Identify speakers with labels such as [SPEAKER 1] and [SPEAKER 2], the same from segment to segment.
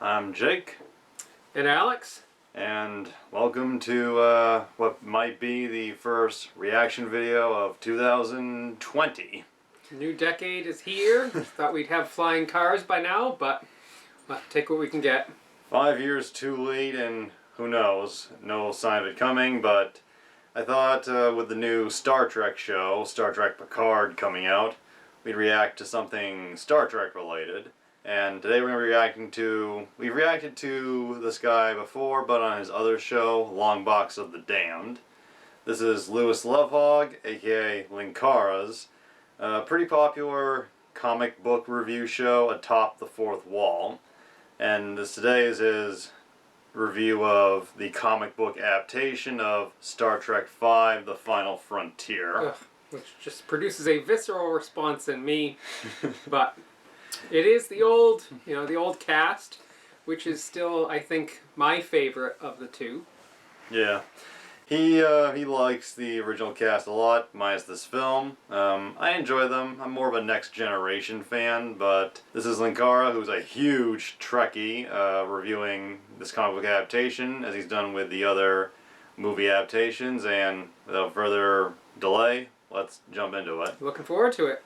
[SPEAKER 1] I'm Jake.
[SPEAKER 2] And Alex.
[SPEAKER 1] And welcome to what might be the first reaction video of 2020.
[SPEAKER 2] New decade is here. Thought we'd have flying cars by now, but we'll take what we can get.
[SPEAKER 1] 5 years too late, and who knows? No sign of it coming, but I thought with the new Star Trek show, Star Trek Picard, coming out, we'd react to something Star Trek related. And today we've reacted to this guy before, but on his other show, Long Box of the Damned. This is Lewis Lovhaug, aka Linkara's pretty popular comic book review show, Atop the Fourth Wall. And today is his review of the comic book adaptation of Star Trek V, The Final Frontier.
[SPEAKER 2] Ugh, which just produces a visceral response in me, but it is the old cast, which is still, I think, my favorite of the two.
[SPEAKER 1] Yeah. He likes the original cast a lot, minus this film. I enjoy them. I'm more of a Next Generation fan, but this is Linkara, who's a huge Trekkie, reviewing this comic book adaptation, as he's done with the other movie adaptations, and without further delay, let's jump into it.
[SPEAKER 2] Looking forward to it.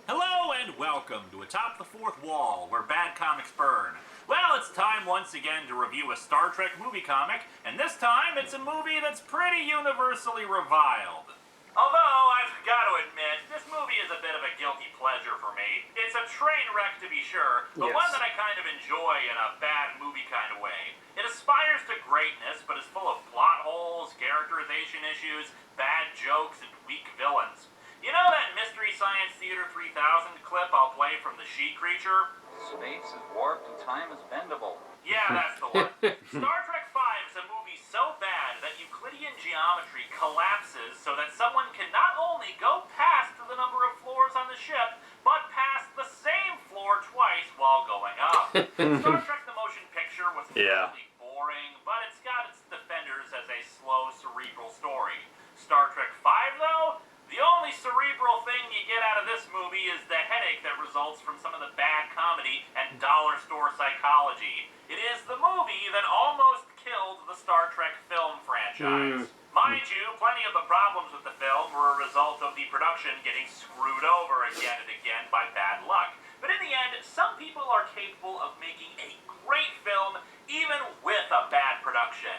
[SPEAKER 3] Hello and welcome to Atop the Fourth Wall, where bad comics burn. Well, it's time once again to review a Star Trek movie comic, and this time it's a movie that's pretty universally reviled. Although, I've got to admit, this movie is a bit of a guilty pleasure for me. It's a train wreck to be sure, but
[SPEAKER 2] Yes.
[SPEAKER 3] one that I kind of enjoy in a bad movie kind of way. It aspires to greatness, but is full of plot holes, characterization issues, bad jokes, and weak villains. You know that Mystery Science Theater 3000 clip I'll play from the She Creature?
[SPEAKER 4] Space is warped and time is bendable.
[SPEAKER 3] Yeah, that's the one. Star Trek V is a movie so bad that Euclidean geometry collapses so that someone can not only go past the number of floors on the ship, but pass the same floor twice while going up. Star Trek the Motion Picture was really boring, but it's got its defenders as a slow, cerebral story. Star Trek V, though? The only cerebral thing you get out of this movie is the headache that results from some of the bad comedy and dollar store psychology. It is the movie that almost killed the Star Trek film franchise. Mind you, plenty of the problems with the film were a result of the production getting screwed over again and again by bad luck. But in the end, some people are capable of making a great film even with a bad production.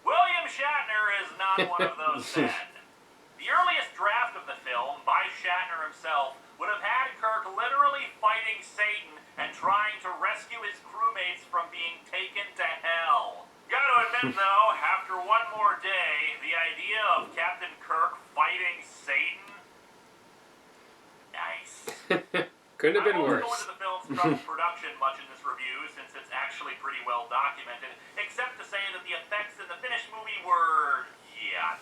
[SPEAKER 3] William Shatner is not one of those men. The earliest draft of the film, by Shatner himself, would have had Kirk literally fighting Satan and trying to rescue his crewmates from being taken to hell. Gotta admit though, after one more day, the idea of Captain Kirk fighting Satan? Nice.
[SPEAKER 2] Couldn't have been
[SPEAKER 3] worse. I won't
[SPEAKER 2] worse.
[SPEAKER 3] go into the film's troubled production much in this review, since it's actually pretty well documented, except to say that the effects in the finished movie were,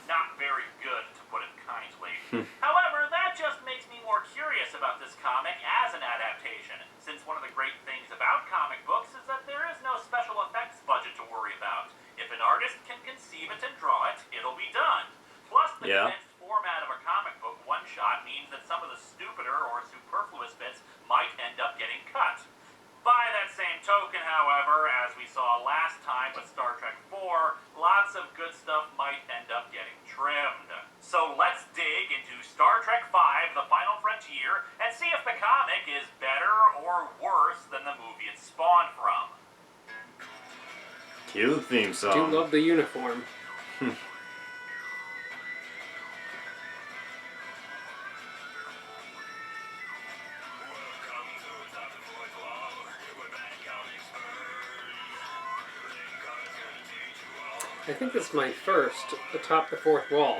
[SPEAKER 3] not very good, to put it kindly. However, that just makes me more curious about this comic as an adaptation, since one of the great things about comic books is that there is no special effects budget to worry about. If an artist can conceive it and draw it, it'll be done. Plus, the condensed format of a comic book one-shot means that some of the stupider or superfluous bits might end up getting cut. By that same token, however, as we saw last time with Star Trek IV, lots of good stuff might end up getting trimmed. So let's dig into Star Trek V, The Final Frontier, and see if the comic is better or worse than the movie it spawned from.
[SPEAKER 1] Cue the theme song.
[SPEAKER 2] I do love the uniform. I think this is my first Atop the Fourth Wall.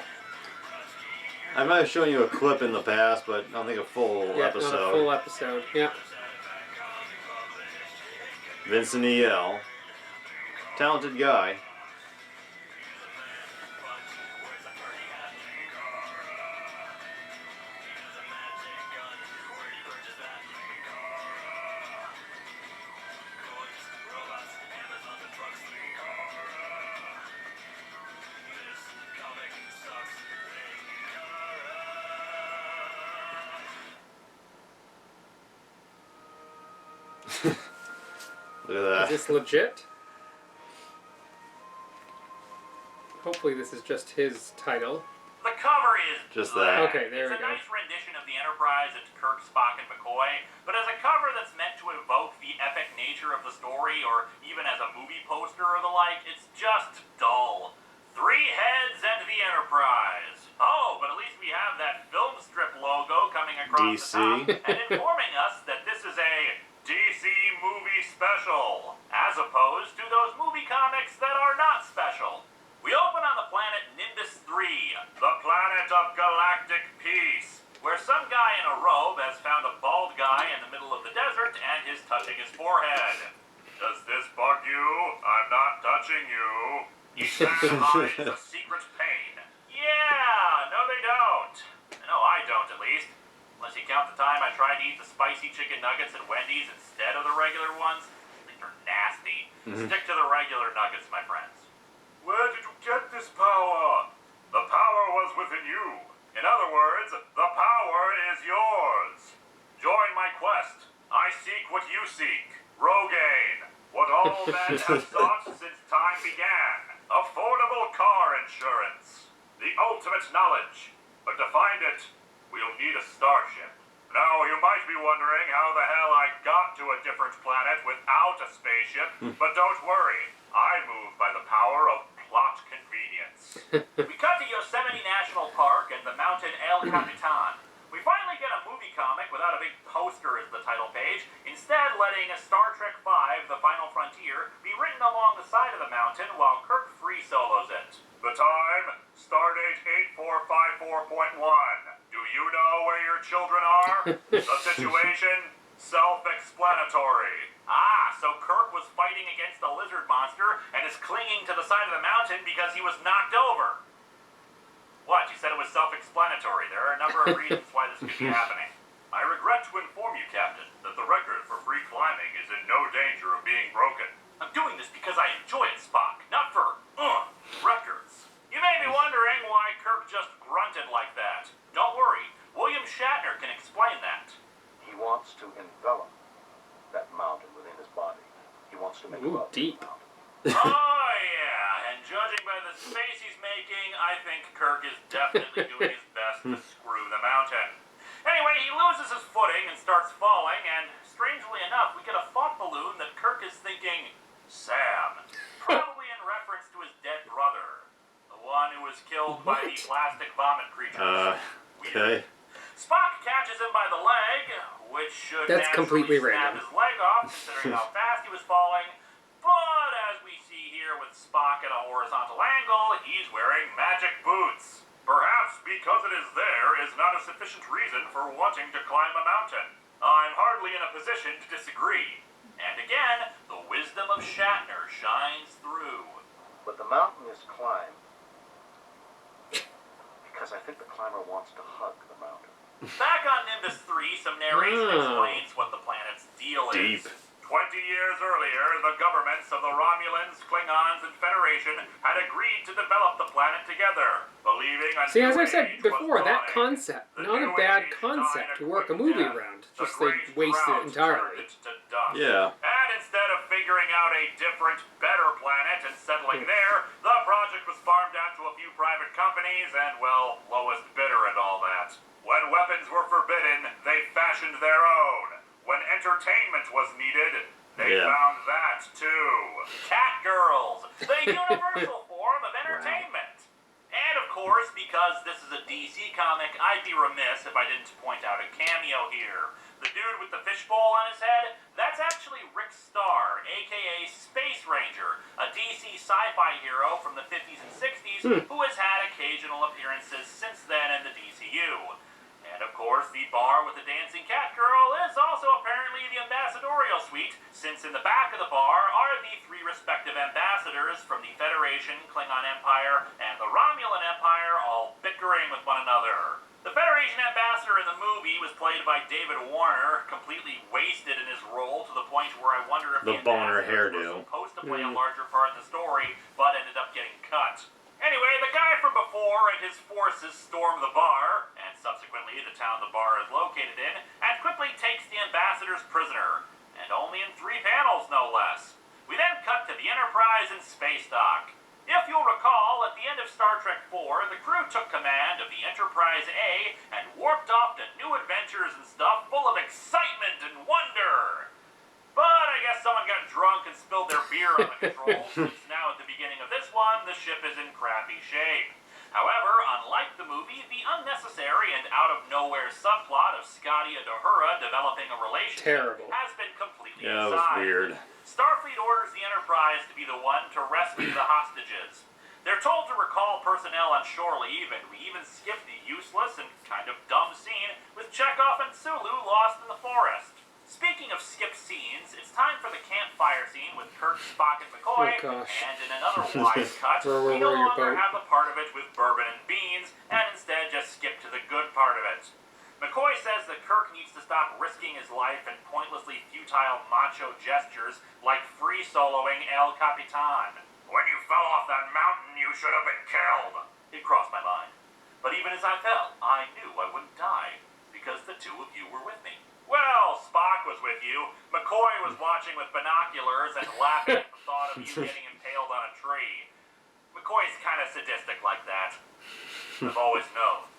[SPEAKER 1] I might have shown you a clip in the past, but I don't think a full episode.
[SPEAKER 2] Not a full episode, yeah.
[SPEAKER 1] Vincent E.L. Talented guy. Look at that.
[SPEAKER 2] Is this legit? Hopefully this is just his title.
[SPEAKER 3] The cover is
[SPEAKER 1] Just
[SPEAKER 3] bleh.
[SPEAKER 1] that.
[SPEAKER 2] Okay, there
[SPEAKER 3] it's
[SPEAKER 2] we
[SPEAKER 3] a
[SPEAKER 2] go.
[SPEAKER 3] nice rendition of the Enterprise. It's Kirk, Spock, and McCoy, but as a cover that's meant to evoke the epic nature of the story, or even as a movie poster or the like, it's just dull. 3 heads and the Enterprise. Oh, but at least we have that film strip logo coming across
[SPEAKER 1] DC.
[SPEAKER 3] the top and informing us that this is a DC movie special, as opposed to those movie comics that are not special. We open on the planet Nimbus 3, the planet of galactic peace, where some guy in a robe has found a bald guy in the middle of the desert and is touching his forehead. Does this bug you? I'm not touching you. Each man hides a secret pain. Yeah, no they don't. No, I don't at least. Unless you count the time I tried to eat the spicy chicken nuggets at Wendy's instead of the regular ones. These are nasty. Stick to the regular nuggets, my friends. Where did you get this power? The power was within you. In other words, the power is yours. Join my quest. I seek what you seek. Rogaine. What all men have sought since time began. Affordable car insurance. The ultimate knowledge. But to find it, we'll need a starship. Now, you might be wondering how the hell I got to a different planet without a spaceship, but don't worry. I move by the power of plot convenience. We cut to Yosemite National Park and the mountain El Capitan. We finally get a movie comic without a big poster as the title page, instead letting a Star Trek V, The Final Frontier, be written along the side of the mountain while Kirk free solos it. The time, Stardate 8454.1. Do you know where your children are? The situation, self-explanatory. Ah, so Kirk was fighting against a lizard monster and is clinging to the side of the mountain because he was knocked over. What? You said it was self-explanatory. There are a number of reasons why this could be happening. I regret to inform you, Captain, that the record for free climbing is in no danger of being broken. I'm doing this because I enjoy it, Spock, not for, records. You may be wondering why Kirk just grunted like that. Don't worry, William Shatner can explain that.
[SPEAKER 5] He wants to envelop that mountain within his body. He wants to make love to
[SPEAKER 2] deep.
[SPEAKER 5] the mountain.
[SPEAKER 3] Oh, yeah, and judging by the space he's making, I think Kirk is definitely doing his best to screw the mountain. Anyway, he loses his footing and starts falling, and strangely enough, we get a thought balloon that Kirk is thinking, Sam, probably in reference to his dead brother, the one who was killed by the plastic vomit creatures.
[SPEAKER 1] Okay.
[SPEAKER 3] Spock catches him by the leg, which should
[SPEAKER 2] That's
[SPEAKER 3] naturally
[SPEAKER 2] completely
[SPEAKER 3] snap
[SPEAKER 2] random.
[SPEAKER 3] his leg off, considering how fast he was falling. But as we see here with Spock at a horizontal angle, he's wearing magic boots. Perhaps because it is there is not a sufficient reason for wanting to climb a mountain. I'm hardly in a position to disagree. And again, the wisdom of Shatner shines through.
[SPEAKER 5] But the mountain is climbed because I think the climber wants to hug the mountain.
[SPEAKER 3] Back on Nimbus 3, some narration explains what the planet's deal is.
[SPEAKER 1] Deep.
[SPEAKER 3] 20 years earlier, the governments of the Romulans, Klingons, and Federation had agreed to develop the planet together, believing a
[SPEAKER 2] See,
[SPEAKER 3] new
[SPEAKER 2] as I said
[SPEAKER 3] age was
[SPEAKER 2] before, that
[SPEAKER 3] dawning.
[SPEAKER 2] concept,
[SPEAKER 3] The
[SPEAKER 2] not a
[SPEAKER 3] new
[SPEAKER 2] bad
[SPEAKER 3] age
[SPEAKER 2] concept
[SPEAKER 3] died
[SPEAKER 2] to
[SPEAKER 3] a
[SPEAKER 2] work a
[SPEAKER 3] quick
[SPEAKER 2] movie
[SPEAKER 3] death.
[SPEAKER 2] around.
[SPEAKER 3] The
[SPEAKER 2] Just they
[SPEAKER 3] great
[SPEAKER 2] wasted it
[SPEAKER 3] drought
[SPEAKER 2] entirely.
[SPEAKER 3] turned it to dust.
[SPEAKER 1] Yeah.
[SPEAKER 3] And instead of figuring out a different, better planet and settling there, the project was farmed out to a few private companies and, well, lowest bidder and all that. When weapons were forbidden, they fashioned their own. When entertainment was needed, they found that too. Cat girls, the universal form of entertainment. And of course, because this is a DC comic, I'd be remiss if I didn't point out a cameo here. The dude with the fishbowl on his head, that's actually Rick Starr, aka Space Ranger, a DC sci-fi hero from the 50s and 60s who has had occasional appearances since then in the DCU. And of course, the bar with the dancing cat girl is also apparently the ambassadorial suite, since in the back of the bar are the 3 respective ambassadors from the Federation, Klingon Empire, and the Romulan Empire, all bickering with one another. The Federation ambassador in the movie was played by David Warner, completely wasted in his role to the point where I wonder if
[SPEAKER 1] The
[SPEAKER 3] the
[SPEAKER 1] boner
[SPEAKER 3] ambassadors
[SPEAKER 1] hairdo.
[SPEAKER 3] were supposed to play a larger part in the story, but ended up getting cut. Anyway, the guy from before and his forces storm the bar, and subsequently the town the bar is located in, and quickly takes the ambassadors prisoner. And only in 3 panels, no less. pictures and stuff, full of excitement and wonder. But I guess someone got drunk and spilled their beer on the controls, since now at the beginning of this one, the ship is in crappy shape. However, unlike the movie, the unnecessary and out-of-nowhere subplot of Scotty and Uhura developing a relationship has been completely
[SPEAKER 1] Yeah, that was
[SPEAKER 3] aside.
[SPEAKER 1] weird.
[SPEAKER 3] Starfleet orders the Enterprise to be the one to rescue the hostages. They're told to recall personnel on shore leave, and we even skip the useless and kind of dumb scene with Chekhov and Sulu lost in the forest. Speaking of skipped scenes, it's time for the campfire scene with Kirk, Spock, and McCoy, and in another wise cut, we no longer have the part of it with bourbon and beans, and instead just skip to the good part of it. McCoy says that Kirk needs to stop risking his life in pointlessly futile macho gestures like free soloing El Capitan. When you fell off that mountain, you should have been killed. It crossed my mind. But even as I fell, I knew I wouldn't die, because the two of you were with me. Well, Spock was with you. McCoy was watching with binoculars and laughing at the thought of you getting impaled on a tree. McCoy's kind of sadistic like that. I've always known.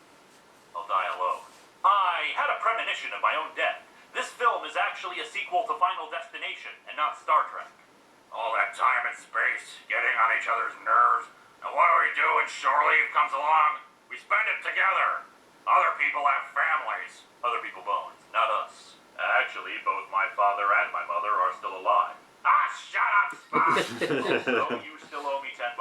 [SPEAKER 3] I'll die alone. I had a premonition of my own death. This film is actually a sequel to Final Destination and not Star Trek. All that time in space, getting on each other's nerves. And what do we do when shore leave comes along? We spend it together. Other people have families. Other people bones, not us. Actually, both my father and my mother are still alive. Ah, shut up, Spock! So you still owe me $10.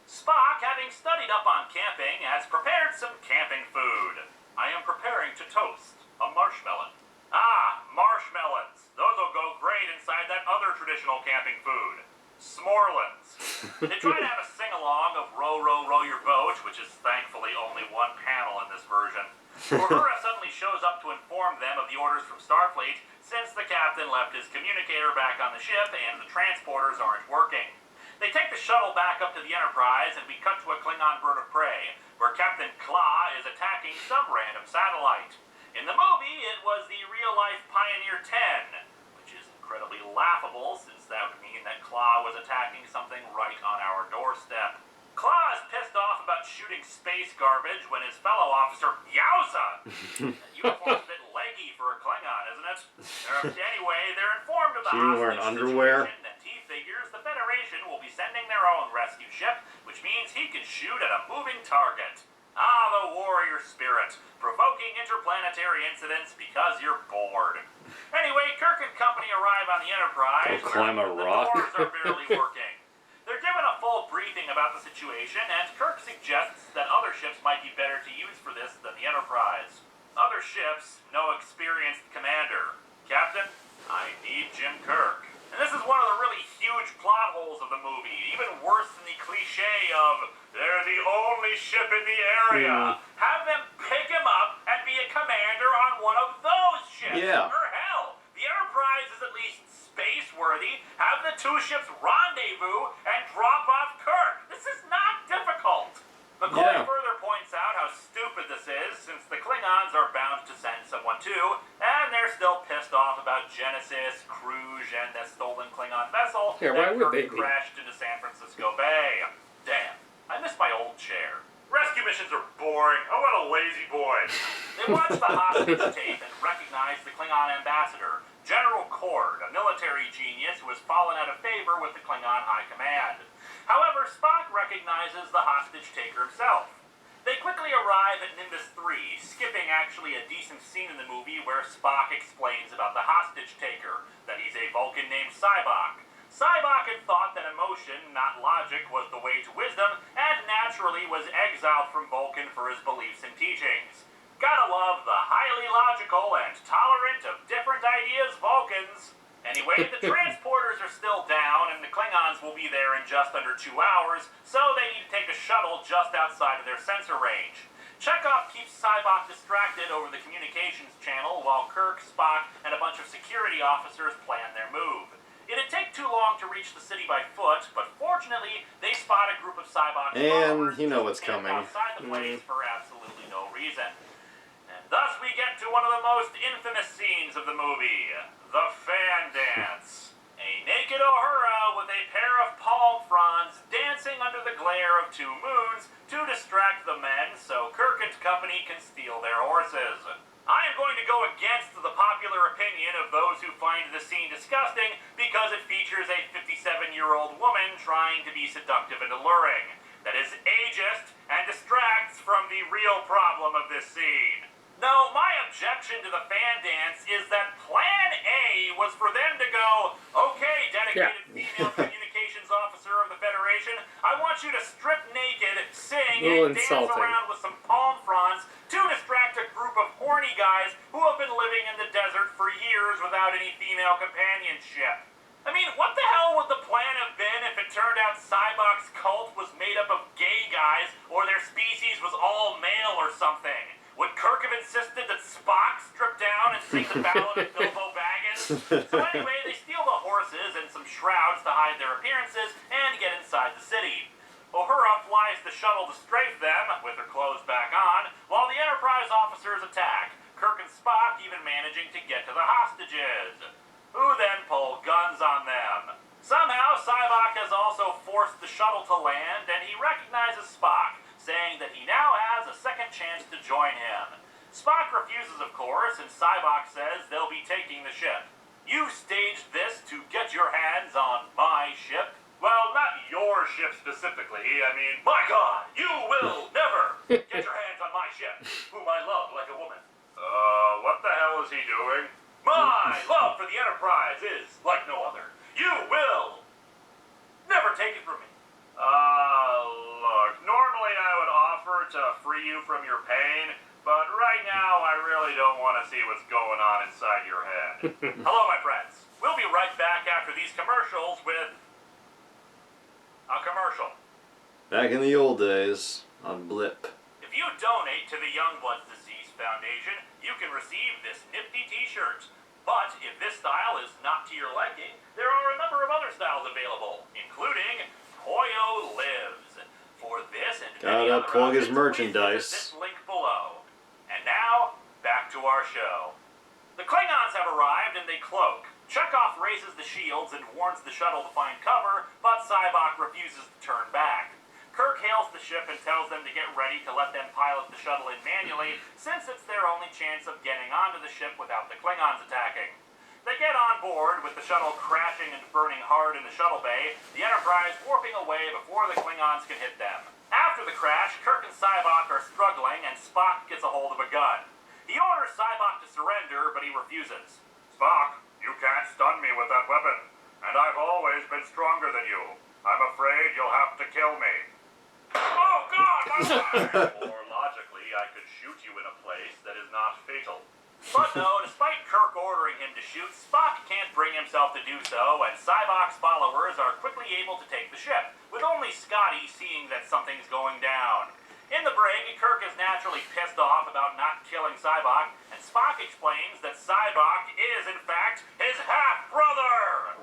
[SPEAKER 3] Spock, having studied up on camping, has prepared some camping food. I am preparing to toast a marshmallow. Ah, marshmallows. Those will go great inside that other traditional camping food. S'morelins. They try to have a sing-along of Row, Row, Row Your Boat, which is thankfully only one panel in this version. Uhura suddenly shows up to inform them of the orders from Starfleet, since the captain left his communicator back on the ship and the transporters aren't working. They take the shuttle back up to the Enterprise, and we cut to a Klingon bird of prey, where Captain Kla is attacking some random satellite. In the movie, it was the real-life Pioneer 10, which is incredibly laughable, since that would mean that Kla was attacking something right on our doorstep. Kla is pissed off about shooting space garbage when his fellow officer, Yowza! That uniform's a bit leggy for a Klingon, isn't it? Anyway, they're informed of the hostage situation, and he figures the Federation will be sending their own rescue ship, which means he can shoot at a moving target. Ah, the warrior spirit, provoking interplanetary incidents because you're bored. Anyway, Kirk and company arrive on the Enterprise,
[SPEAKER 1] climb a rock.
[SPEAKER 3] The doors are barely working. They're given a full briefing about the situation, and Kirk suggests that other ships might be better to use for this than the Enterprise. Other ships, no experienced commander. Captain, I need Jim Kirk. And this is one of the really huge plot holes of the movie, even worse than the cliche of, they're the only ship in the area. Have them pick him up and be a commander on one of those ships.
[SPEAKER 1] Yeah.
[SPEAKER 3] Or hell, the Enterprise is at least space-worthy. Have the two ships rendezvous and drop off Kirk. This is not difficult. McCoy further points out how stupid this is, since the Klingons are bound to send someone too, and they're still pissed off about Genesis, Kruge, and the stolen Klingon vessel that Kirk crashed into San Francisco Bay. Damn, I miss my old chair. Rescue missions are boring. Oh, what a lazy boy. They watch the hostage tape and recognize the Klingon ambassador, General Cord, a military genius who has fallen out of favor with the Klingon High Command. However, Spock recognizes the hostage taker himself. They quickly arrive at Nimbus 3, skipping actually a decent scene in the movie where Spock explains about the hostage taker, that he's a Vulcan named Sybok. Sybok had thought that emotion, not logic, was the way to wisdom, and naturally was exiled from Vulcan for his beliefs and teachings. Gotta love the highly logical and tolerant of different ideas Vulcans. Anyway, the transporters are still down, and the Klingons will be there in just under 2 hours, so they need to take a shuttle just outside of their sensor range. Chekhov keeps Sybok distracted over the communications channel while Kirk, Spock, and a bunch of security officers plan their move. It'd take too long to reach the city by foot, but fortunately, they spot a group of Sybok's followers
[SPEAKER 1] you know what's coming.
[SPEAKER 3] outside the place for absolutely no reason. And thus we get to one of the most infamous scenes of the movie, the fan dance. A naked Uhura with a pair of palm fronds dancing under the glare of 2 moons to distract the men so Kirk and company can steal their horses. I am going to go opinion of those who find the scene disgusting because it features a 57-year-old woman trying to be seductive and alluring. That is ageist and distracts from the real problem of this scene. No, my objection to the fan dance is that Plan A was for them to go, okay, dedicated female communications officer of the Federation, I want you to strip naked, sing, and dance around with some palm fronds to distract a group of horny guys who have been living in the desert for years without any female companionship. I mean, what the hell would the plan have been if it turned out Cybok's cult was made up of gay guys or their species was all male or something? Would Kirk have insisted that Spock strip down and sing the ballad of Bilbo Baggins? So anyway, they steal the horses and some shrouds to hide their appearances and get inside the city. Uhura flies the shuttle to strafe them, with her clothes back on, while the Enterprise officers attack, Kirk and Spock even managing to get to the hostages, who then pull guns on them. Somehow, Sybok has also forced the shuttle to land, and he recognizes Spock, saying that he now has a second chance to join him. Spock refuses, of course, and Sybok says they'll be taking the ship. You staged this to get your hands on my ship? Well, not your ship specifically. I mean, my God, you will never get your hands on my ship, whom I love like a woman. What the hell is he doing? My love for the Enterprise is like no other. You will never take it from me. Look, normally I would offer to free you from your pain, but right now I really don't want to see what's going on inside your head. Hello, my friends. We'll be right back after these commercials with a commercial.
[SPEAKER 1] Back in the old days, on Blip.
[SPEAKER 3] If you donate to the Youngbloods Disease Foundation, you can receive this nifty t-shirt. But if this style is not to your liking, there are a number of other styles available, including Poyo Lives. For this and many other
[SPEAKER 1] plug his
[SPEAKER 3] options,
[SPEAKER 1] merchandise.
[SPEAKER 3] please visit this link below. And now, back to our show. The Klingons have arrived and they cloak. Chekhov raises the shields and warns the shuttle to find cover, but Sybok refuses to turn back. Kirk hails the ship and tells them to get ready to let them pilot the shuttle in manually, since it's their only chance of getting onto the ship without the Klingons attacking. They get on board, with the shuttle crashing and burning hard in the shuttle bay, the Enterprise warping away before the Klingons can hit them. After the crash, Kirk and Sybok are struggling, and Spock gets a hold of a gun. He orders Sybok to surrender, but he refuses. Spock, you can't stun me with that weapon, and I've always been stronger than you. I'm afraid you'll have to kill me. Oh, God, my God! Or logically, I could shoot you in a place that is not fatal. But no, despite Kirk ordering him to shoot, Spock can't bring himself to do so, and Sybok's followers are quickly able to take the ship, with only Scotty seeing that something's going down. In the brig, Kirk is naturally pissed off about not killing Sybok, and Spock explains that Sybok is, in fact, his half-brother!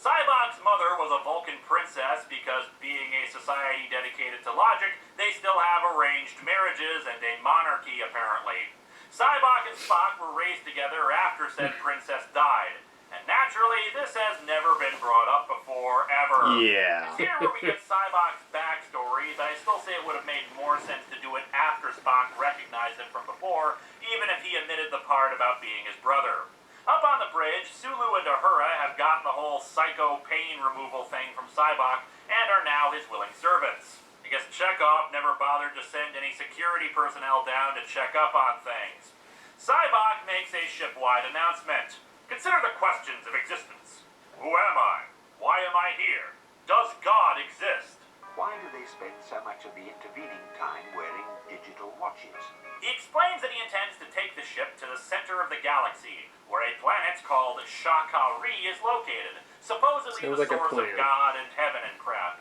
[SPEAKER 3] Sybok's mother was a Vulcan princess because, being a society dedicated to logic, they still have arranged marriages and a monarchy, apparently. Sybok and Spock were raised together after said princess died. And naturally, this has never been brought up before, ever.
[SPEAKER 1] Yeah.
[SPEAKER 3] It's here where we get Sybok's backstory, but I still say it would have made more sense to do it after Spock recognized him from before, even if he omitted the part about being his brother. Up on the bridge, Sulu and Uhura have gotten the whole psycho pain removal thing from Sybok and are now his willing servants. I guess Chekhov never bothered to send any security personnel down to check up on things. Sybok makes a ship-wide announcement. Consider the questions of existence. Who am I? Why am I here? Does God exist?
[SPEAKER 5] Why do they spend so much of the intervening time wearing digital watches?
[SPEAKER 3] He explains that he intends to take the ship to the center of the galaxy, where a planet called Shakari is located, supposedly
[SPEAKER 2] Sounds
[SPEAKER 3] the
[SPEAKER 2] like a
[SPEAKER 3] source of
[SPEAKER 2] plan.
[SPEAKER 3] God and heaven and crap.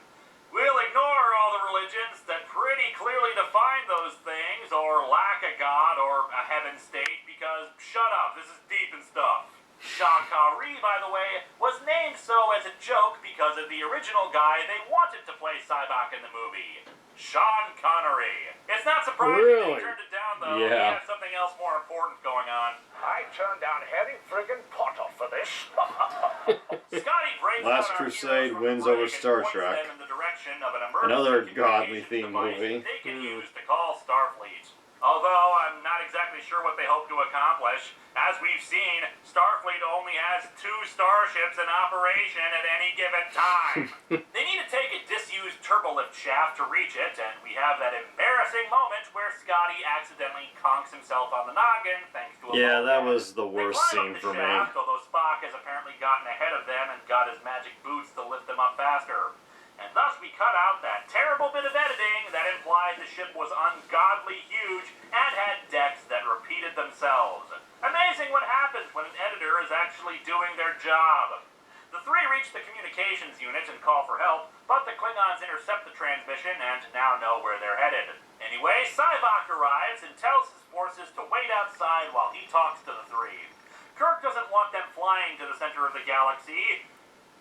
[SPEAKER 3] We'll ignore all the religions that pretty clearly define those things, or lack a God or a heaven state, because shut up, this is deep and stuff. Shakari, by the way, was named so as a joke because of the original guy they wanted to play Sybok in the movie, Sean Connery. It's not surprising
[SPEAKER 2] Really?
[SPEAKER 3] they turned it down, though.
[SPEAKER 1] Yeah.
[SPEAKER 3] He had something else more important going on.
[SPEAKER 5] I turned down Harry friggin' Potter for this.
[SPEAKER 3] Scotty breaks
[SPEAKER 1] Last
[SPEAKER 3] out our
[SPEAKER 1] Crusade
[SPEAKER 3] heroes from
[SPEAKER 1] wins
[SPEAKER 3] the
[SPEAKER 1] over
[SPEAKER 3] brig and
[SPEAKER 1] Star
[SPEAKER 3] points
[SPEAKER 1] Trek.
[SPEAKER 3] them in the direction of an emergency
[SPEAKER 1] Another
[SPEAKER 3] communications
[SPEAKER 1] godly themed
[SPEAKER 3] device
[SPEAKER 1] movie.
[SPEAKER 3] they can use to call Starfleet. Although I'm not exactly exactly sure what they hope to accomplish. As we've seen, Starfleet only has 2 starships in operation at any given time. They need to take a disused turbolift shaft to reach it, and we have that embarrassing moment where Scotty accidentally conks himself on the noggin thanks to a
[SPEAKER 1] Yeah, that
[SPEAKER 3] bulkhead.
[SPEAKER 1] was the
[SPEAKER 3] They
[SPEAKER 1] worst
[SPEAKER 3] climb
[SPEAKER 1] scene
[SPEAKER 3] up the
[SPEAKER 1] for me.
[SPEAKER 3] shaft, although Spock has apparently gotten ahead of them and got his magic boots to lift them up faster. And thus we cut out that terrible bit of editing that implied the ship was ungodly huge and had decks that repeated themselves. Amazing what happens when an editor is actually doing their job. The 3 reach the communications unit and call for help, but the Klingons intercept the transmission and now know where they're headed. Anyway, Sybok arrives and tells his forces to wait outside while he talks to the 3. Kirk doesn't want them flying to the center of the galaxy,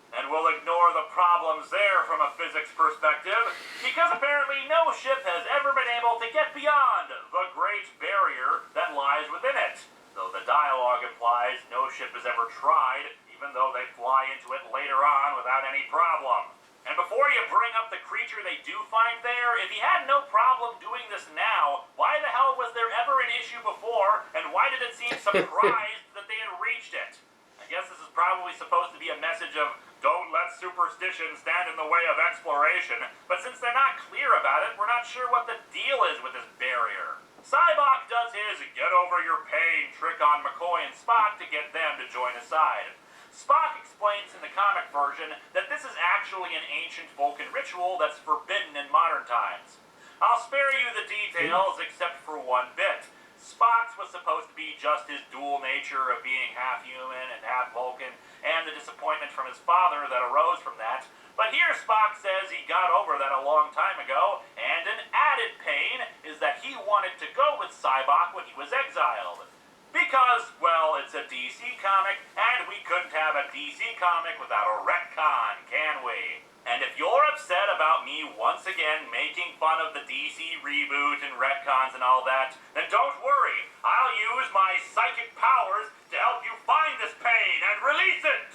[SPEAKER 3] and we'll ignore the problems there from a physics perspective, because apparently no ship has ever been able to get beyond the Great Barrier that lies within it. Though the dialogue implies no ship has ever tried, even though they fly into it later on without any problem. And before you bring up the creature they do find there, if he had no problem doing this now, why the hell was there ever an issue before, and why did it seem surprised that they had reached it? I guess this is probably supposed to be a message of don't let superstition stand in the way of exploration, but since they're not clear about it, we're not sure what the deal is with this barrier. Sybok does his get over your pain trick on McCoy and Spock to get them to join his side. Spock explains in the comic version that this is actually an ancient Vulcan ritual that's forbidden in modern times. I'll spare you the details except for one bit. Spock's was supposed to be just his dual nature of being half human and half Vulcan, and the disappointment from his father that arose from that. But here Spock says he got over that a long time ago, and an added pain is that he wanted to go with Sybok when he was exiled. Because, well, it's a DC comic, and we couldn't have a DC comic without a retcon, can we? And if you're upset about me once again making fun of the DC reboot and retcons and all that, then don't worry. I'll use my psychic powers to help you find this pain and release it!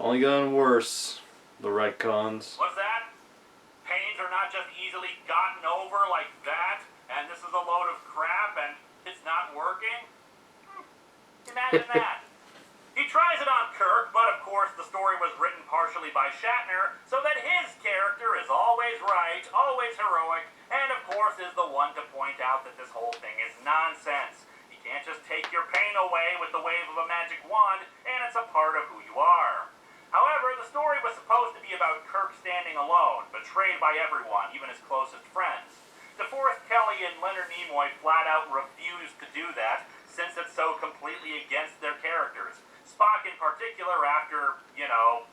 [SPEAKER 1] Only gotten worse, the retcons.
[SPEAKER 3] What's that? Pains are not just easily gotten over like that, and this is a load of crap and it's not working? Imagine that. He tries it on Kirk, but of course the story was written partially by Shatner, so that his character is always right, always heroic, and of course is the one to point out that this whole thing is nonsense. You can't just take your pain away with the wave of a magic wand, and it's a part of who you are. However, the story was supposed to be about Kirk standing alone, betrayed by everyone, even his closest friends. DeForest Kelley and Leonard Nimoy flat out refused to do that, since it's so completely against their characters. Spock in particular after,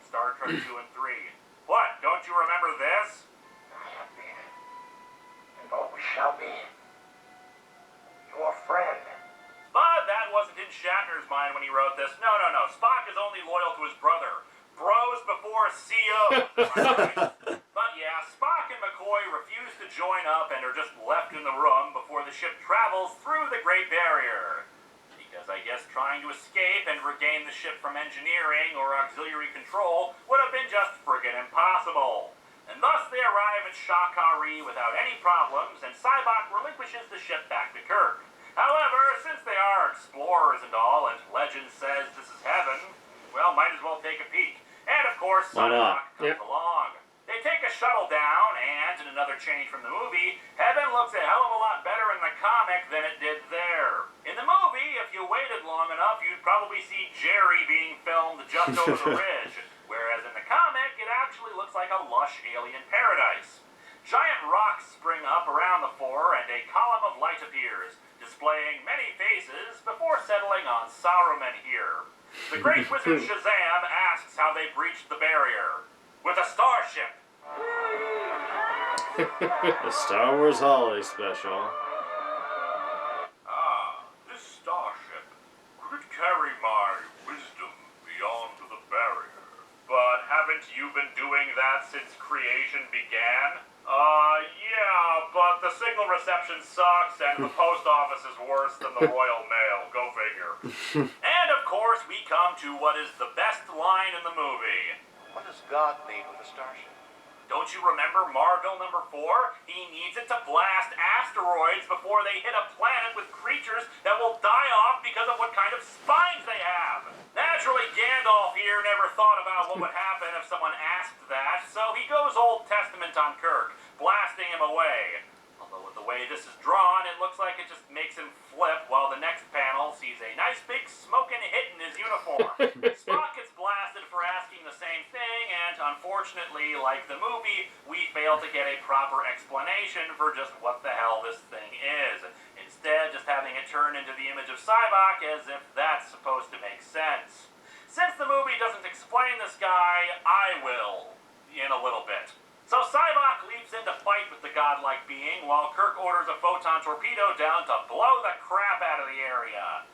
[SPEAKER 3] Star Trek 2 and 3. What, don't you remember this?
[SPEAKER 5] I have been, and always shall be, your friend.
[SPEAKER 3] But that wasn't in Shatner's mind when he wrote this. No. Spock is only loyal to his brother. Bros before CO. But yeah, Spock and McCoy refuse to join up and are just left in the room before the ship travels through the Great Barrier. Because I guess trying to escape and regain the ship from engineering or auxiliary control would have been just friggin' impossible. And thus they arrive at Shakari without any problems, and Sybok relinquishes the ship back to Kirk. However, since they are explorers and all, and legend says this is heaven, well, might as well take a peek. And of course,
[SPEAKER 1] Why not?
[SPEAKER 3] Sybok comes along. They take a shuttle down, and in another change from the movie, heaven looks a hell of a lot better in the comic than it did there. In the movie, if you waited long enough, you'd probably see Jerry being filmed just over the ridge, whereas in the comic, it actually looks like a lush alien paradise. Giant rocks spring up around the four, and a column of light appears, displaying many faces before settling on Saruman here. The great wizard Shazam asks how they breached the barrier. With a starship.
[SPEAKER 1] The Star Wars Holiday Special.
[SPEAKER 3] This starship. Could it carry my wisdom beyond the barrier? But haven't you been doing that since creation began? Yeah, but the signal reception sucks and the post office is worse than the Royal Mail. Go figure. And of course, we come to what is the best line in the movie.
[SPEAKER 5] What does God need with a starship?
[SPEAKER 3] Don't you remember Marvel number 4? He needs it to blast asteroids before they hit a planet with creatures that will die off because of what kind of spines they have. Naturally, Gandalf here never thought about what would happen if someone asked that, so he goes Old Testament on Kirk, blasting him away. Although with the way this is drawn, it looks like it just makes him flip, while the next panel sees a nice big smoking hit in his uniform. Spock gets blasted for asking the same thing, and unfortunately, like the movie, we fail to get a proper explanation for just what the hell this thing is. Instead, just having it turn into the image of Sybok as if that's supposed to make sense. Since the movie doesn't explain this guy, I will, in a little bit. So Sybok leaps in to fight with the godlike being, while Kirk orders a photon torpedo down to blow the crap out of the area.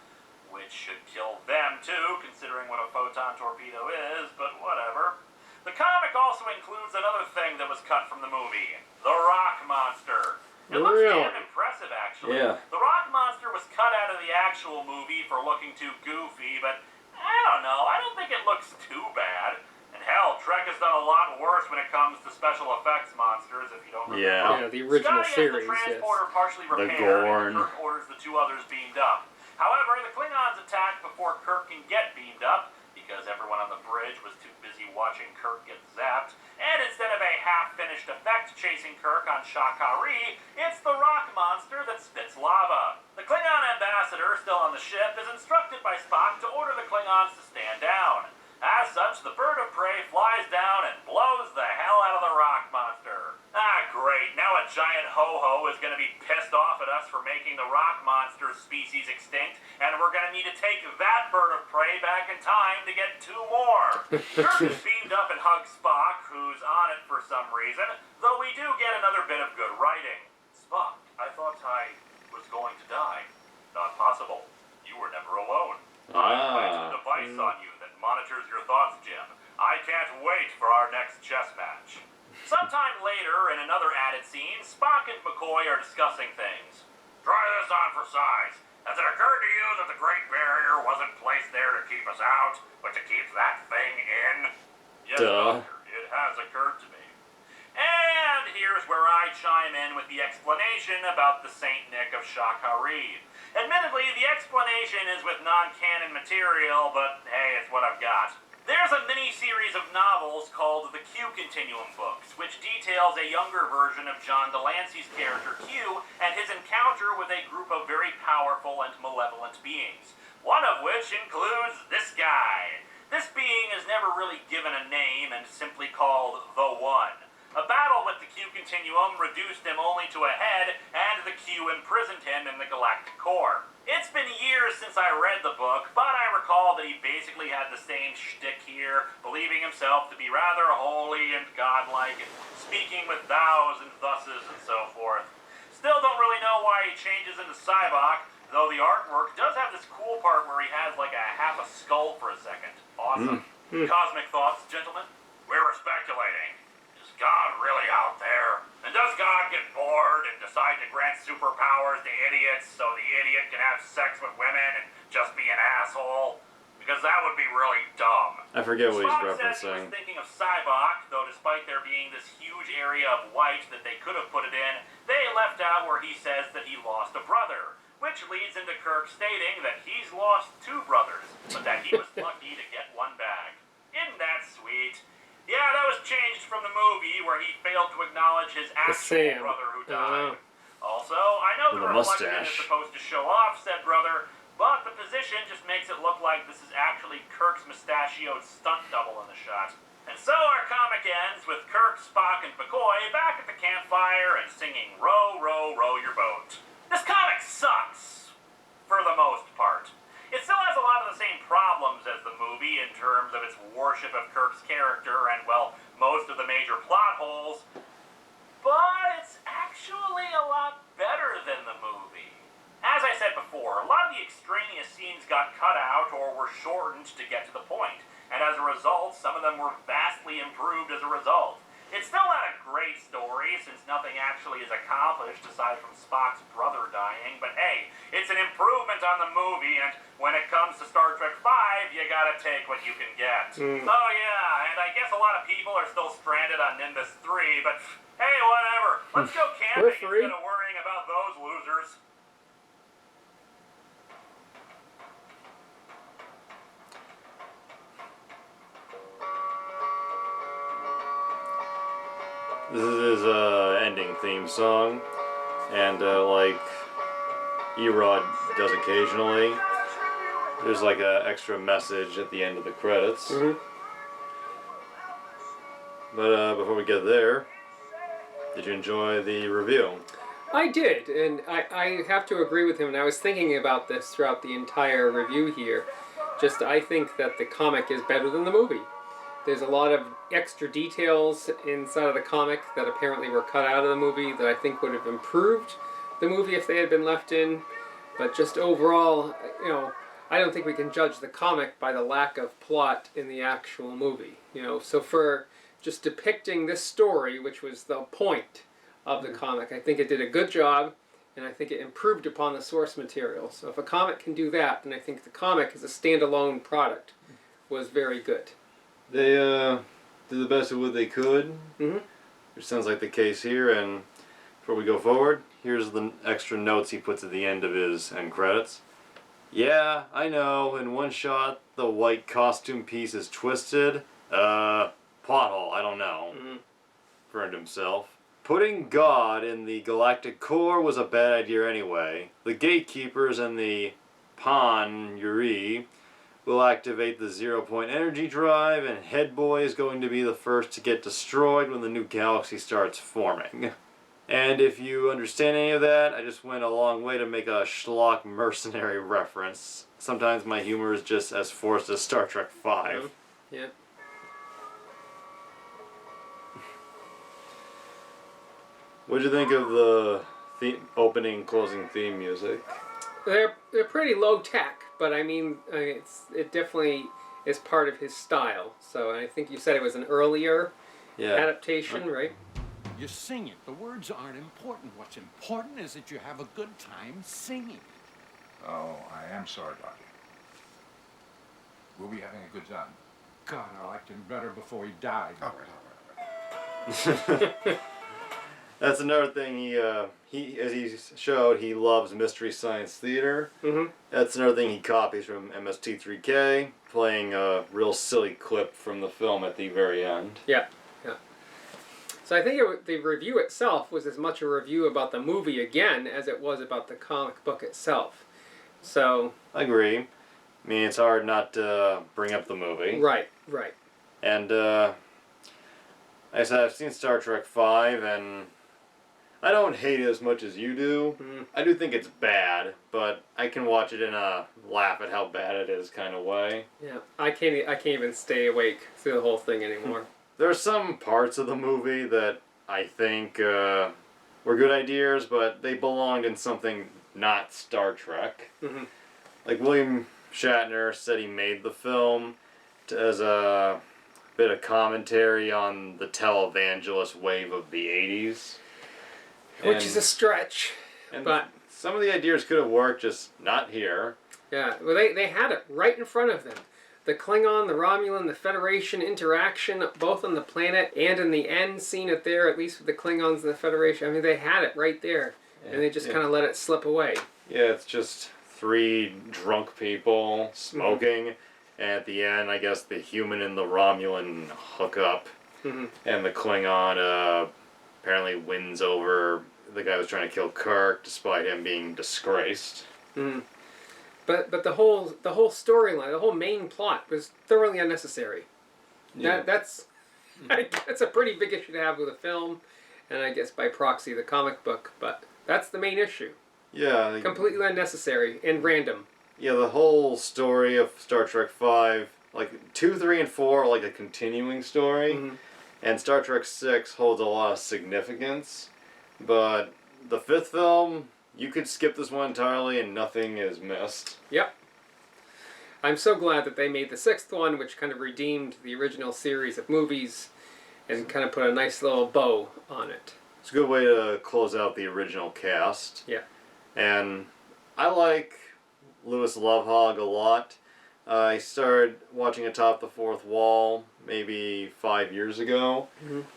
[SPEAKER 3] Which should kill them too, considering what a photon torpedo is, but whatever. The comic also includes another thing that was cut from the movie, the Rock Monster. It looks damn impressive, actually.
[SPEAKER 1] Yeah.
[SPEAKER 3] The Rock Monster was cut out of the actual movie for looking too goofy, but I don't know, I don't think it looks too bad. Hell, Trek has done a lot worse when it comes to special effects monsters, if you don't remember.
[SPEAKER 2] Yeah, the original
[SPEAKER 3] Scotty
[SPEAKER 2] series,
[SPEAKER 3] has the transporter partially
[SPEAKER 1] The
[SPEAKER 3] repaired,
[SPEAKER 1] Gorn.
[SPEAKER 3] and Kirk orders the two others beamed up. However, the Klingons attack before Kirk can get beamed up, because everyone on the bridge was too busy watching Kirk get zapped, and instead of a half-finished effect chasing Kirk on Shakari, it's the rock monster that spits lava. The Klingon ambassador, still on the ship, is instructed by Spock to order the Klingons to stand down. As such, the bird of prey flies down and blows the hell out of the rock monster. Ah, great. Now a giant ho-ho is going to be pissed off at us for making the rock monster species extinct, and we're going to need to take that bird of prey back in time to get 2 more. Kirk is beamed up and hugs Spock, who's on it for some reason, though we do get another bit of good writing. Spock, I thought I was going to die. Not possible. You were never alone. I placed a device on you that monitors your thoughts, Jim. I can't wait for our next chess match. Sometime later, in another added scene, Spock and McCoy are discussing things. Try this on for size. Has it occurred to you that the Great Barrier wasn't placed there to keep us out, but to keep that thing in? Yes, Doctor, it has occurred to me. And here's where I chime in with the explanation about the Saint Nick of Shakari. Admittedly, the explanation is with non-canon material, but hey, it's what I've got. There's a mini-series of novels called the Q Continuum books, which details a younger version of John Delancey's character Q and his encounter with a group of very powerful and malevolent beings, one of which includes this guy. This being is never really given a name and simply called The One. A battle with the Q Continuum reduced him only to a head, and the Q imprisoned him in the galactic core. It's been years since I read the book, but I recall that he basically had the same shtick here, believing himself to be rather holy and godlike, and speaking with thous and thuses and so forth. Still don't really know why he changes into Sybok, though the artwork does have this cool part where he has like a half a skull for a second. Awesome. Cosmic thoughts, gentlemen? We were speculating. God really out there? And does God get bored and decide to grant superpowers to idiots so the idiot can have sex with women and just be an asshole? Because that would be really dumb.
[SPEAKER 1] I forget what he's
[SPEAKER 3] Spock says he was
[SPEAKER 1] referencing.
[SPEAKER 3] thinking of Sybok, though despite there being this huge area of white that they could have put it in, they left out where he says that he lost a brother. Which leads into Kirk stating that he's lost 2 brothers, but that he was lucky to get one back. Isn't that sweet? Yeah, that was changed from the movie where he failed to acknowledge his actual brother who died. Also, I know the
[SPEAKER 1] With a
[SPEAKER 3] reflection is
[SPEAKER 1] mustache.
[SPEAKER 3] supposed to show off said brother, but the position just makes it look like this is actually Kirk's mustachioed stunt double in the shot. And so our comic ends with Kirk, Spock, and McCoy back at the campfire and singing Row, Row, Row Your Boat. This comic sucks, for the most part. It still has a lot of the same problems as the movie in terms of its worship of Kirk's character and, well, most of the major plot holes, but it's actually a lot better than the movie. As I said before, a lot of the extraneous scenes got cut out or were shortened to get to the point, and as a result, some of them were vastly improved as a result. It's still not a great story, since nothing actually is accomplished aside from Spock's brother dying, but hey, it's an improvement depends on the movie, and when it comes to Star Trek V, you gotta take what you can get. Oh yeah, and I guess a lot of people are still stranded on Nimbus 3, but hey, whatever. Let's go camping
[SPEAKER 2] free.
[SPEAKER 3] instead of worrying about those losers.
[SPEAKER 1] This is his ending theme song, and like Erod does occasionally, there's like an extra message at the end of the credits. But before we get there, did you enjoy the review?
[SPEAKER 2] I did, and I have to agree with him, and I was thinking about this throughout the entire review here. I think that the comic is better than the movie. There's a lot of extra details inside of the comic that apparently were cut out of the movie that I think would have improved the movie if they had been left in. But just overall, I don't think we can judge the comic by the lack of plot in the actual movie. So for just depicting this story, which was the point of the comic, I think it did a good job, and I think it improved upon the source material. So if a comic can do that, then I think the comic as a standalone product was very good.
[SPEAKER 1] They did the best of what they could, which sounds like the case here. And before we go forward, here's the extra notes he puts at the end of his end credits. Yeah, I know, in one shot the white costume piece is twisted. Plot hole, I don't know. Burned himself. Putting God in the galactic core was a bad idea anyway. The gatekeepers and the Pan Yuri will activate the 0-point energy drive, and Headboy is going to be the first to get destroyed when the new galaxy starts forming. And if you understand any of that, I just went a long way to make a schlock mercenary reference. Sometimes my humor is just as forced as Star Trek V.
[SPEAKER 2] Yeah.
[SPEAKER 1] What'd you think of the opening, closing theme music?
[SPEAKER 2] They're pretty low tech, but I mean, it definitely is part of his style. So I think you said it was an earlier adaptation, right?
[SPEAKER 6] You sing it. The words aren't important. What's important is that you have a good time singing.
[SPEAKER 7] Oh, I am sorry, Doctor. We'll be having a good time.
[SPEAKER 6] God, I liked him better before he died.
[SPEAKER 7] All right.
[SPEAKER 1] That's another thing he as he showed, he loves Mystery Science Theater. That's another thing he copies from MST3K, playing a real silly clip from the film at the very end.
[SPEAKER 2] Yeah. So I think the review itself was as much a review about the movie again as it was about the comic book itself. So
[SPEAKER 1] I agree. I mean, it's hard not to bring up the movie.
[SPEAKER 2] Right.
[SPEAKER 1] And like I said, I've seen Star Trek V, and I don't hate it as much as you do. I do think it's bad, but I can watch it in a laugh at how bad it is kind of way.
[SPEAKER 2] Yeah, I can't even stay awake through the whole thing anymore.
[SPEAKER 1] There are some parts of the movie that I think were good ideas, but they belonged in something not Star Trek. Like William Shatner said he made the film as a bit of commentary on the televangelist wave of the 80s.
[SPEAKER 2] Which is a stretch. But
[SPEAKER 1] some of the ideas could have worked, just not here.
[SPEAKER 2] Yeah, well, they had it right in front of them. The Klingon, the Romulan, the Federation interaction, both on the planet and in the end scene at there, at least with the Klingons and the Federation. I mean, they had it right there, and they just kind of let it slip away.
[SPEAKER 1] Yeah, it's just 3 drunk people smoking, and at the end, I guess the human and the Romulan hook up, and the Klingon apparently wins over the guy who was trying to kill Kirk, despite him being disgraced.
[SPEAKER 2] But the whole storyline, the whole main plot was thoroughly unnecessary. That's a pretty big issue to have with a film, and I guess by proxy the comic book. But that's the main issue.
[SPEAKER 1] Yeah,
[SPEAKER 2] Completely unnecessary and random.
[SPEAKER 1] Yeah, the whole story of Star Trek V, like 2, 3, and 4 are like a continuing story, and Star Trek VI holds a lot of significance. But the 5th film, you could skip this one entirely and nothing is missed.
[SPEAKER 2] Yep. I'm so glad that they made the 6th one, which kind of redeemed the original series of movies and kind of put a nice little bow on it.
[SPEAKER 1] It's a good way to close out the original cast.
[SPEAKER 2] Yeah.
[SPEAKER 1] And I like Lewis Lovhaug a lot. I started watching Atop the Fourth Wall maybe 5 years ago.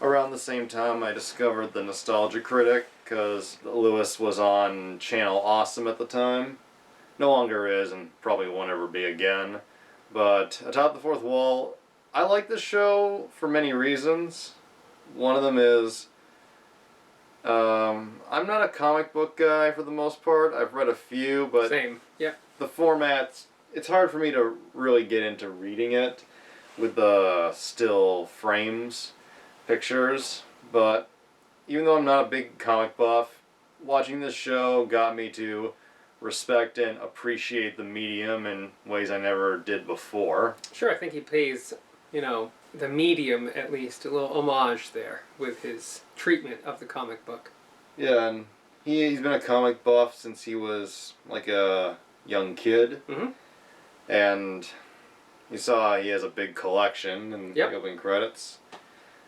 [SPEAKER 1] Around the same time I discovered the Nostalgia Critic, because Lewis was on Channel Awesome at the time. No longer is, and probably won't ever be again. But Atop the Fourth Wall, I like this show for many reasons. One of them is I'm not a comic book guy for the most part. I've read a few, but
[SPEAKER 2] Same. Yeah.
[SPEAKER 1] the format's, it's hard for me to really get into reading it with the still frames pictures. But even though I'm not a big comic buff, watching this show got me to respect and appreciate the medium in ways I never did before.
[SPEAKER 2] Sure, I think he pays, the medium at least, a little homage there with his treatment of the comic book.
[SPEAKER 1] Yeah, and he's been a comic buff since he was like a young kid.
[SPEAKER 2] Mm-hmm.
[SPEAKER 1] And you saw he has a big collection in the opening credits.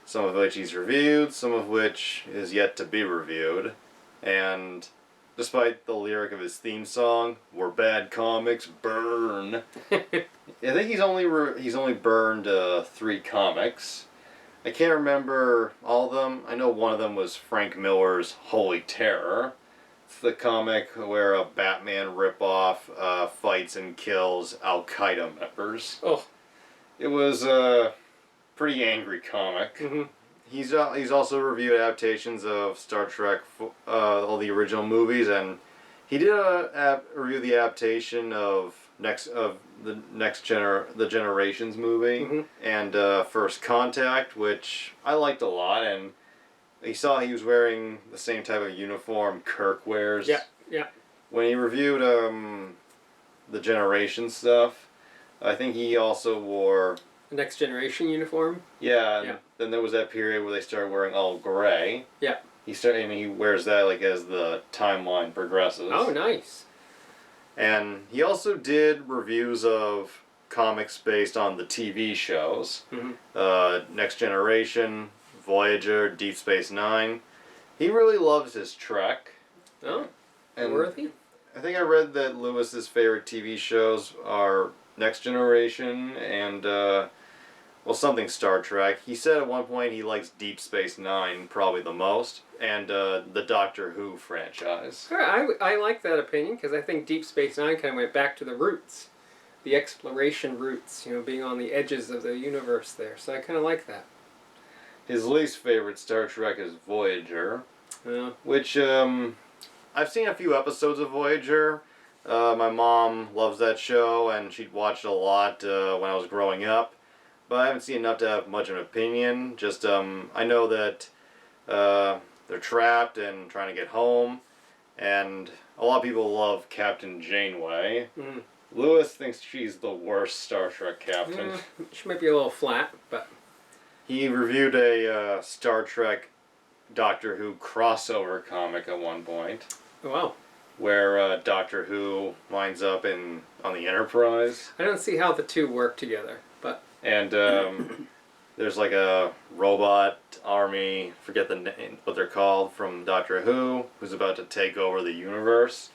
[SPEAKER 1] Some of which he's reviewed, some of which is yet to be reviewed. And despite the lyric of his theme song, "We're bad comics, burn." I think he's only burned 3 comics. I can't remember all of them. I know one of them was Frank Miller's Holy Terror. It's the comic where a Batman ripoff fights and kills Al-Qaeda members.
[SPEAKER 2] Oh.
[SPEAKER 1] It was a pretty angry comic.
[SPEAKER 2] Mm-hmm.
[SPEAKER 1] He's also reviewed adaptations of Star Trek, all the original movies, and he did review the adaptation of the Generations movie and First Contact, which I liked a lot, and he saw he was wearing the same type of uniform Kirk wears.
[SPEAKER 2] Yeah, yeah.
[SPEAKER 1] When he reviewed the Generation stuff, I think he also wore
[SPEAKER 2] The Next Generation uniform.
[SPEAKER 1] Yeah, and
[SPEAKER 2] Yeah.
[SPEAKER 1] then there was that period where they started wearing all gray.
[SPEAKER 2] Yeah.
[SPEAKER 1] He wears that like as the timeline progresses.
[SPEAKER 2] Oh, nice.
[SPEAKER 1] And he also did reviews of comics based on the TV shows. Next Generation, Voyager, Deep Space Nine. He really loves his Trek.
[SPEAKER 2] Oh,
[SPEAKER 1] And
[SPEAKER 2] worthy?
[SPEAKER 1] I think I read that Lewis's favorite TV shows are Next Generation and something Star Trek. He said at one point he likes Deep Space Nine probably the most, and the Doctor Who franchise.
[SPEAKER 2] Sure, I like that opinion because I think Deep Space Nine kind of went back to the roots, the exploration roots, being on the edges of the universe there. So I kind of like that.
[SPEAKER 1] His least favorite Star Trek is Voyager, which I've seen a few episodes of Voyager. My mom loves that show, and she'd watched it a lot when I was growing up. But I haven't seen enough to have much of an opinion. Just, I know that they're trapped and trying to get home. And a lot of people love Captain Janeway. Lewis thinks she's the worst Star Trek captain.
[SPEAKER 2] She might be a little flat, but...
[SPEAKER 1] He reviewed a Star Trek Doctor Who crossover comic at one point.
[SPEAKER 2] Oh, wow.
[SPEAKER 1] Where Doctor Who winds up on the Enterprise.
[SPEAKER 2] I don't see how the two work together, but...
[SPEAKER 1] And there's like a robot army, forget the name, what they're called, from Doctor Who, who's about to take over the universe.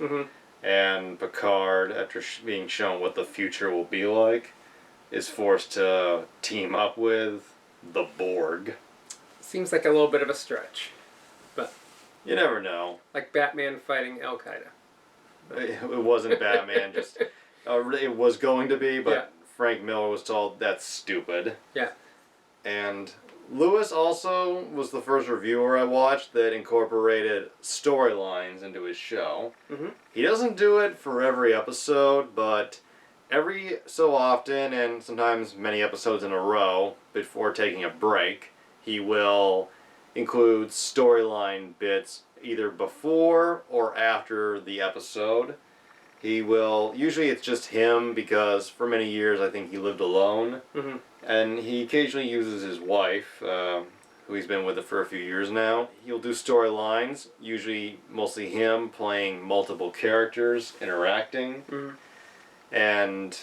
[SPEAKER 1] And Picard, after being shown what the future will be like, is forced to team up with the Borg.
[SPEAKER 2] Seems like a little bit of a stretch, but...
[SPEAKER 1] You never know.
[SPEAKER 2] Like Batman fighting Al-Qaeda.
[SPEAKER 1] It wasn't Batman, just... it was going to be, but Frank Miller was told that's stupid.
[SPEAKER 2] Yeah.
[SPEAKER 1] And Lewis also was the first reviewer I watched that incorporated storylines into his show. He doesn't do it for every episode, but every so often, and sometimes many episodes in a row, before taking a break, he will include storyline bits either before or after the episode. He will, usually it's just him because for many years I think he lived alone. And he occasionally uses his wife, who he's been with for a few years now. He'll do storylines, usually mostly him playing multiple characters, interacting. And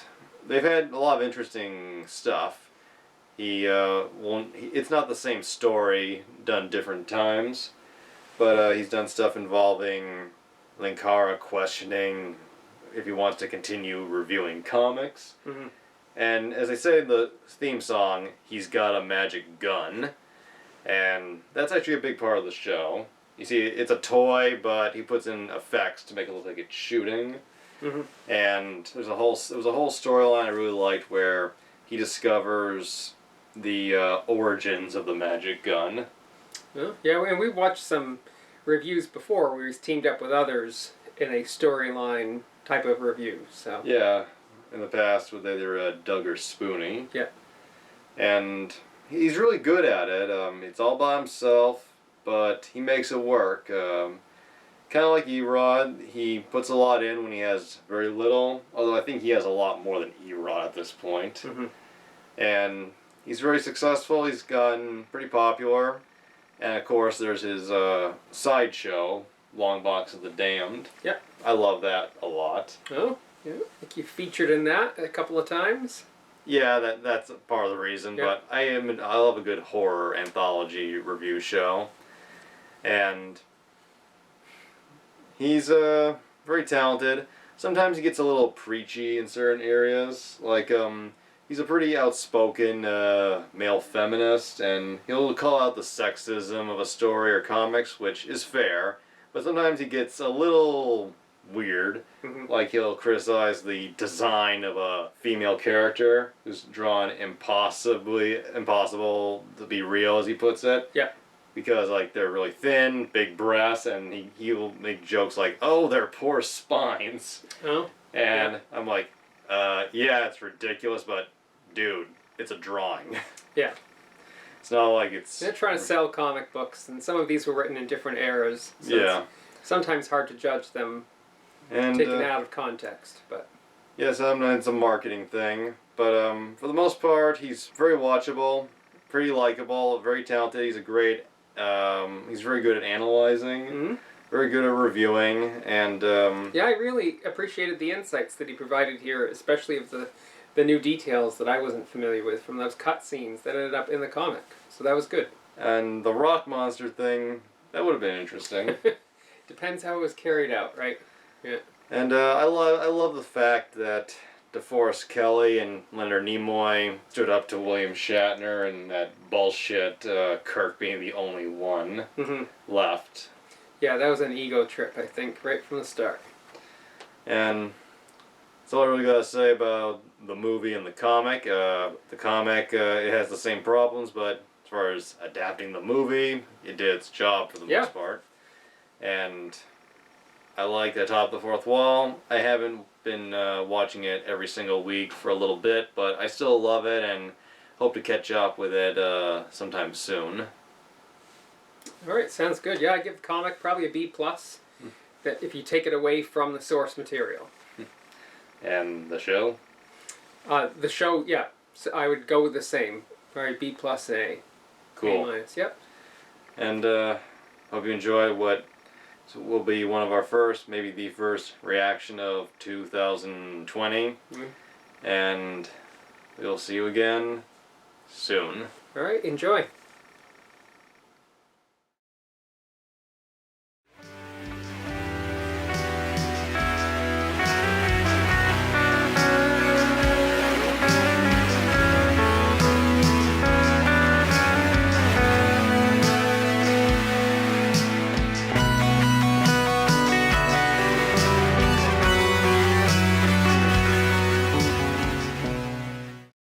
[SPEAKER 1] they've had a lot of interesting stuff. It's not the same story done different times, but he's done stuff involving Linkara questioning if he wants to continue reviewing comics.
[SPEAKER 2] Mm-hmm.
[SPEAKER 1] And as they say in the theme song, he's got a magic gun. And that's actually a big part of the show. You see, it's a toy, but he puts in effects to make it look like it's shooting.
[SPEAKER 2] Mm-hmm.
[SPEAKER 1] And there was a whole storyline I really liked where he discovers the origins of the magic gun.
[SPEAKER 2] Yeah, and we watched some reviews before where he's teamed up with others in a storyline type of review. So
[SPEAKER 1] Yeah, in the past with either Doug or Spoonie.
[SPEAKER 2] Yeah.
[SPEAKER 1] And he's really good at it. It's all by himself, but he makes it work. Kind of like Erod, he puts a lot in when he has very little, although I think he has a lot more than Erod at this point.
[SPEAKER 2] Mm-hmm.
[SPEAKER 1] And he's very successful, he's gotten pretty popular, and of course there's his sideshow, Long Box of the Damned.
[SPEAKER 2] Yep.
[SPEAKER 1] I love that a lot.
[SPEAKER 2] Oh, yeah. I think you featured in that a couple of times.
[SPEAKER 1] Yeah, that's part of the reason,
[SPEAKER 2] Yeah.
[SPEAKER 1] but I love a good horror anthology review show. And he's very talented. Sometimes he gets a little preachy in certain areas. Like, he's a pretty outspoken male feminist, and he'll call out the sexism of a story or comics, which is fair. But sometimes he gets a little weird.
[SPEAKER 2] Mm-hmm.
[SPEAKER 1] Like, he'll criticize the design of a female character who's drawn impossible to be real, as he puts it.
[SPEAKER 2] Yeah.
[SPEAKER 1] Because, like, they're really thin, big breasts, and he will make jokes like, oh, they're poor spines.
[SPEAKER 2] Oh.
[SPEAKER 1] And
[SPEAKER 2] Yeah.
[SPEAKER 1] I'm like, yeah, it's ridiculous, but, dude, it's a drawing.
[SPEAKER 2] Yeah.
[SPEAKER 1] It's not like it's...
[SPEAKER 2] They're trying to sell comic books, and some of these were written in different eras. So
[SPEAKER 1] Yeah.
[SPEAKER 2] It's sometimes hard to judge them
[SPEAKER 1] And,
[SPEAKER 2] taken out of context, but...
[SPEAKER 1] yeah, sometimes it's a marketing thing. But for the most part, he's very watchable, pretty likable, very talented. He's a great... he's very good at analyzing,
[SPEAKER 2] Mm-hmm.
[SPEAKER 1] very good at reviewing, and...
[SPEAKER 2] Yeah, I really appreciated the insights that he provided here, especially of the new details that I wasn't familiar with from those cutscenes that ended up in the comic. So that was good.
[SPEAKER 1] And the rock monster thing, that would have been interesting.
[SPEAKER 2] Depends how it was carried out, right? Yeah.
[SPEAKER 1] And I love the fact that DeForest Kelley and Leonard Nimoy stood up to William Shatner, and that bullshit Kirk being the only one
[SPEAKER 2] Mm-hmm.
[SPEAKER 1] left.
[SPEAKER 2] Yeah, that was an ego trip, I think, right from the start.
[SPEAKER 1] And that's all I really gotta say about the movie and the comic. The comic, it has the same problems, but as far as adapting the movie, it did its job for the
[SPEAKER 2] Yeah.
[SPEAKER 1] most part. And I like Atop the Fourth Wall. I haven't been watching it every single week for a little bit, but I still love it and hope to catch up with it sometime soon.
[SPEAKER 2] All right, sounds good. Yeah, I give the comic probably a B+. That if you take it away from the source material.
[SPEAKER 1] And the show?
[SPEAKER 2] The show, yeah, so I would go with the same. All right, B+ and A.
[SPEAKER 1] Cool.
[SPEAKER 2] A-. Yep.
[SPEAKER 1] And hope you enjoy what will be one of our first, maybe the first reaction of 2020.
[SPEAKER 2] Mhm.
[SPEAKER 1] And we'll see you again soon.
[SPEAKER 2] All right, enjoy.